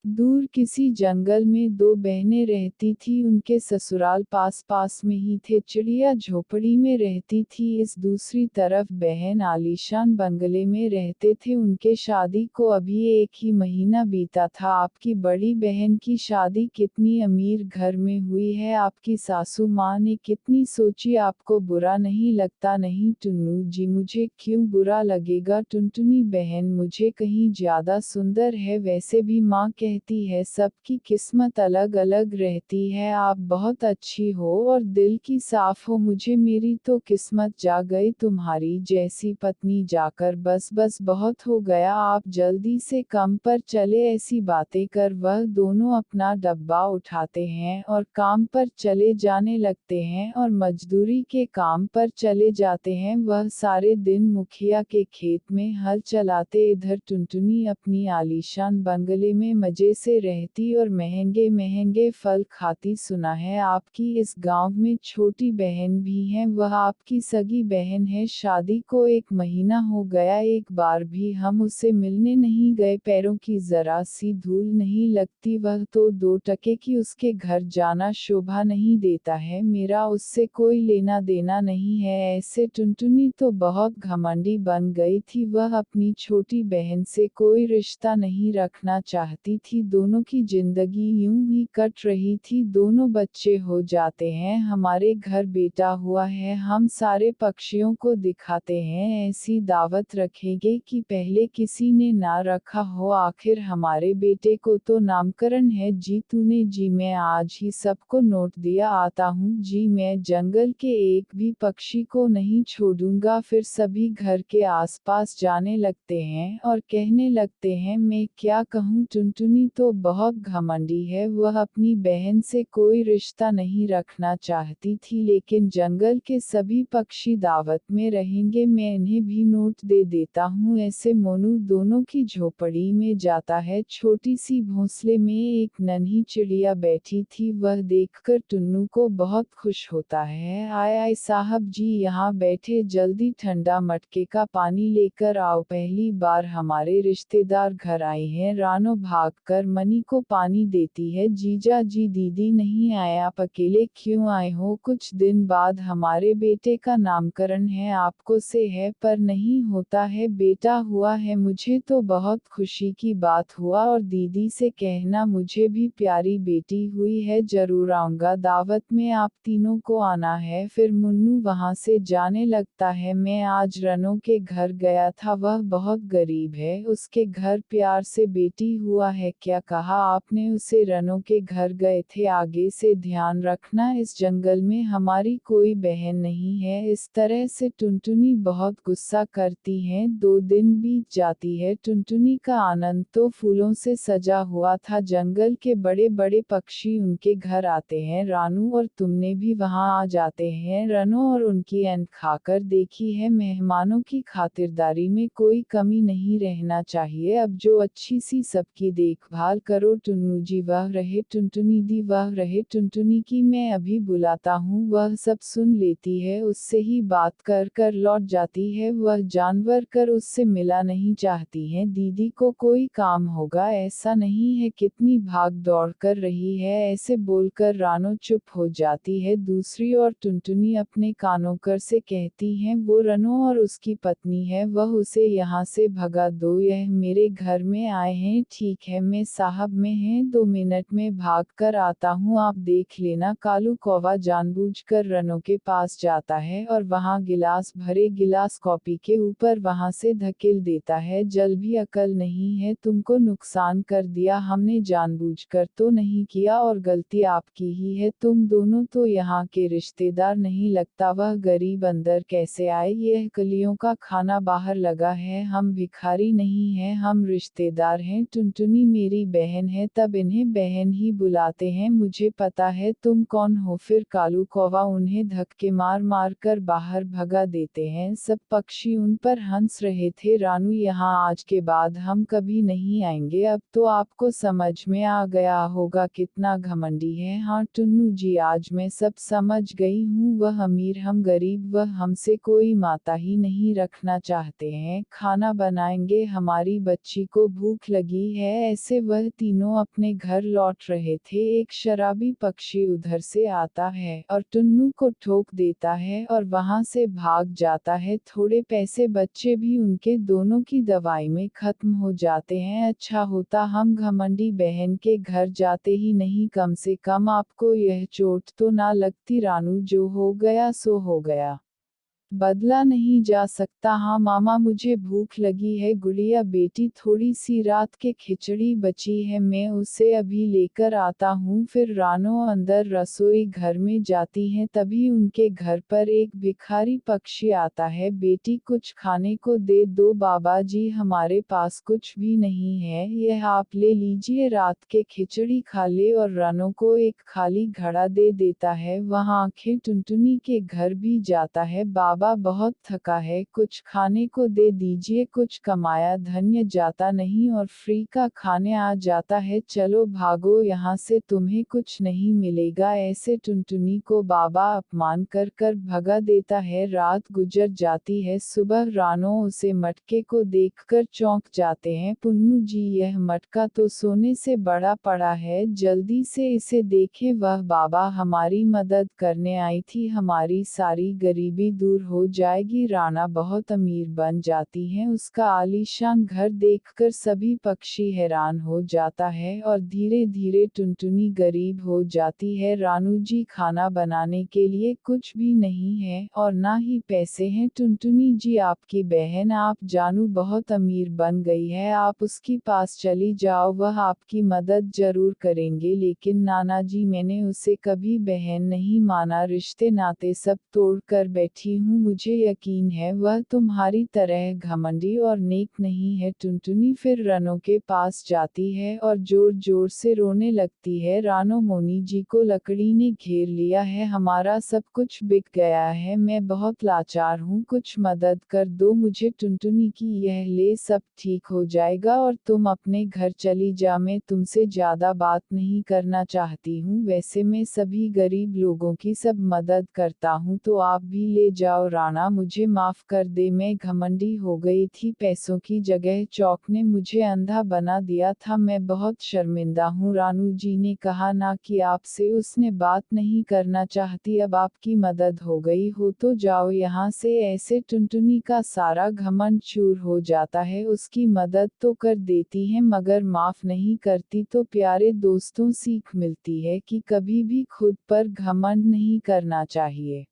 दूर किसी जंगल में दो बहनें रहती थी। उनके ससुराल पास पास में ही थे। चिड़िया झोपड़ी में रहती थी, इस दूसरी तरफ बहन आलीशान बंगले में रहते थे। उनके शादी को अभी 1 ही महीना बीता था। आपकी बड़ी बहन की शादी कितनी अमीर घर में हुई है। आपकी सासू माँ ने कितनी सोची। आपको बुरा नहीं लगता? नहीं टुन्नू जी, मुझे क्यों बुरा लगेगा। टुनटुनी बहन मुझे कहीं ज्यादा सुंदर है। वैसे भी माँ कहती है सबकी किस्मत अलग अलग रहती है। आप बहुत अच्छी हो और दिल की साफ हो। मुझे मेरी तो किस्मत जा गई तुम्हारी जैसी पत्नी जाकर। बस बस बहुत हो गया, आप जल्दी से काम पर चले। ऐसी बातें कर वह दोनों अपना डब्बा उठाते हैं और काम पर चले जाने लगते हैं और मजदूरी के काम पर चले जाते हैं। वह सारे दिन मुखिया के खेत में हल चलाते, इधर टुनटुनी अपनी आलीशान बंगले में मजे से रहती और महंगे महंगे फल खाती। सुना है आपकी इस गांव में छोटी बहन भी है, वह आपकी सगी बहन है। शादी को 1 महीना हो गया, एक बार भी हम उसे मिलने नहीं गए। पैरों की जरा सी धूल नहीं लगती। वह तो 2 टके की, उसके घर जाना शोभा नहीं देता है। मेरा उससे कोई लेना देना नहीं है। ऐसे टुनटुनी तो बहुत घमंडी बन गई थी। वह अपनी छोटी बहन से कोई रिश्ता नहीं रखना चाहती थी। दोनों की जिंदगी यूं ही कट रही थी। दोनों बच्चे हो जाते हैं। हमारे घर बेटा हुआ है, हम सारे पक्षियों को दिखाते हैं। ऐसी दावत रखेंगे कि पहले किसी ने ना रखा हो। आखिर हमारे बेटे को तो नामकरण है। जी तूने? जी मैं आज ही सबको नोट दिया आता हूँ जी। मैं जंगल के एक भी पक्षी को नहीं छोड़ूंगा। फिर सभी घर के आसपास जाने लगते हैं और कहने लगते हैं मैं क्या कहूँ। टुनटुनी तो बहुत घमंडी है। वह अपनी बहन से कोई रिश्ता नहीं रखना चाहती थी, लेकिन जंगल के सभी पक्षी दावत में रहेंगे, मैं इन्हें भी नोट दे देता हूँ। ऐसे मोनू दोनों की झोपड़ी में जाता है। छोटी सी भोंसले में एक नन्ही चिड़िया बैठी थी। वह देखकर टुन्नू को बहुत खुश होता है। आय आय साहब जी, यहाँ बैठे, जल्दी ठंडा मटके का पानी लेकर आओ। पहली बार हमारे रिश्तेदार घर आए हैं। रानो भागकर मनी को पानी देती है। जीजा जी दीदी नहीं आए, आप अकेले क्यों आए हो? कुछ दिन बाद हमारे बेटे का नामकरण है, आपको से है पर नहीं होता है। बेटा हुआ है, मुझे तो बहुत खुशी की बात हुआ। और दीदी से कहना मुझे भी प्यारी बेटी हुई है, जरूर आऊंगा। दावत में आप तीनों को आना है। फिर मुन्नू वहां से जाने लगता है। मैं आज रनो के घर गया था, वह बहुत गरीब है, उसके घर प्यार से बेटी हुआ है। क्या कहा आपने? उसे रनो के घर गए थे। आगे से ध्यान रखना, इस जंगल में हमारी कोई बहन नहीं है। इस तरह से टुनटुनी बहुत गुस्सा करती हैं। 2 दिन बीत जाती है। टुनटुनी का आनंद तो फूलों से सजा हुआ था। जंगल के बड़े बड़े पक्षी उनके घर आते हैं। रानू और तुमने भी वहां आ जाते हैं। रनो और उनकी अन्न खाकर देखी है, मेहमानों की खातिरदारी में कोई कमी नहीं रहना चाहिए। अब जो अच्छी सी सबकी देखभाल करो। टुन्नू जी वह रहे, टुनटुनी दी वह रहे। टुनटुनी की मैं अभी बुलाता हूँ। वह सब सुन लेती है, उससे ही बात कर कर लौट जाती है। वह जानवर कर उससे मिला नहीं चाहती है। दीदी को कोई काम होगा, ऐसा नहीं है कितनी भाग दौड़ कर रही है। ऐसे बोलकर रानो चुप हो जाती है। दूसरी ओर टुनटुनी अपने कानों कर से कहती हैं वो रनो और उसकी पत्नी है, वह उसे यहाँ से भगा दो। यह मेरे घर में आए हैं। ठीक है, मैं साहब में हैं, 2 मिनट में भाग कर आता हूँ, आप देख लेना। कालू कौवा जानबूझकर रनो के पास जाता है और वहाँ गिलास भरे गिलास कॉपी के ऊपर वहाँ से धकेल देता है। जल भी अकल नहीं है, तुमको नुकसान कर दिया हमने, जानबूझकर तो नहीं किया और गलती आपकी ही है। तुम दोनों तो यहाँ के रिश्तेदार नहीं लगता। वह गरीब अंदर कैसे आए? यह कलियों का खाना बाहर लगा है, हम भिखारी नहीं हैं, हम रिश्तेदार हैं। टुनटुनी मेरी बहन है, तब इन्हें बहन ही बुलाते हैं। मुझे पता है तुम कौन हो। फिर कालू कौवा उन्हें धक्के मार मार कर बाहर भगा देते हैं। सब पक्षी उन पर हंस रहे थे। रानू यहाँ आज के बाद हम कभी नहीं आएंगे। अब तो आपको समझ में आ गया होगा कितना घमंडी है। हाँ टुन्नू जी, आज मैं सब समझ गई हूँ। वह अमीर हम गरीब, वह हमसे कोई माता ही नहीं रखना चाहते हैं। खाना बनाएंगे, हमारी बच्ची को भूख लगी है। ऐसे से वह तीनों अपने घर लौट रहे थे, एक शराबी पक्षी उधर से आता है और टुन्नू को ठोक देता है और वहां से भाग जाता है। थोड़े पैसे बच्चे भी उनके दोनों की दवाई में खत्म हो जाते हैं। अच्छा होता हम घमंडी बहन के घर जाते ही नहीं, कम से कम आपको यह चोट तो ना लगती। रानू, जो हो गया सो हो गया, बदला नहीं जा सकता। हाँ मामा, मुझे भूख लगी है। गुड़िया बेटी, थोड़ी सी रात के खिचड़ी बची है, मैं उसे अभी लेकर आता हूँ। फिर रानो अंदर रसोई घर में जाती हैं, तभी उनके घर पर एक भिखारी पक्षी आता है। बेटी, कुछ खाने को दे दो। बाबा जी, हमारे पास कुछ भी नहीं है, यह आप ले लीजिए, रात के खिचड़ी खा ले। और रानो को एक खाली घड़ा दे देता है। वह आंखें टुनटुनी के घर भी जाता है। बाबा बहुत थका है, कुछ खाने को दे दीजिए। कुछ कमाया धन्य जाता नहीं और फ्री का खाने आ जाता है। चलो भागो यहाँ से, तुम्हें कुछ नहीं मिलेगा। ऐसे टुनटुनी को बाबा अपमान कर कर भगा देता है। रात गुजर जाती है। सुबह रानो उसे मटके को देखकर चौंक जाते हैं। पुन्नू जी, यह मटका तो सोने से बड़ा पड़ा है, जल्दी से इसे देखें। वह बाबा हमारी मदद करने आई थी, हमारी सारी गरीबी दूर हो जाएगी। राना बहुत अमीर बन जाती हैं। उसका आलीशान घर देखकर सभी पक्षी हैरान हो जाता है और धीरे धीरे टुनटुनी गरीब हो जाती है। रानू जी, खाना बनाने के लिए कुछ भी नहीं है और ना ही पैसे हैं। टुनटुनी जी, आपकी बहन आप जानू बहुत अमीर बन गई है, आप उसके पास चली जाओ, वह आपकी मदद जरूर करेंगे। लेकिन नाना जी, मैंने उसे कभी बहन नहीं माना, रिश्ते नाते सब तोड़ कर बैठी हूँ। मुझे यकीन है वह तुम्हारी तरह घमंडी और नेक नहीं है। टुनटुनी फिर रानो के पास जाती है और जोर जोर से रोने लगती है। रानो, मोनी जी को लकड़ी ने घेर लिया है, हमारा सब कुछ बिक गया है, मैं बहुत लाचार हूँ, कुछ मदद कर दो मुझे। टुनटुनी की, यह ले, सब ठीक हो जाएगा और तुम अपने घर चली जा। मैं तुमसे ज्यादा बात नहीं करना चाहती हूँ, वैसे मैं सभी गरीब लोगों की सब मदद करता हूँ, तो आप भी ले जाओ। राणा, मुझे माफ कर दे, मैं घमंडी हो गई थी, पैसों की जगह चौक ने मुझे अंधा बना दिया था, मैं बहुत शर्मिंदा हूँ। रानू जी ने कहा ना कि आपसे उसने बात नहीं करना चाहती, अब आपकी मदद हो गई हो तो जाओ यहाँ से। ऐसे टुनटुनी का सारा घमंड चूर हो जाता है। उसकी मदद तो कर देती हैं मगर माफ नहीं करती। तो प्यारे दोस्तों, सीख मिलती है कि कभी भी खुद पर घमंड नहीं करना चाहिए।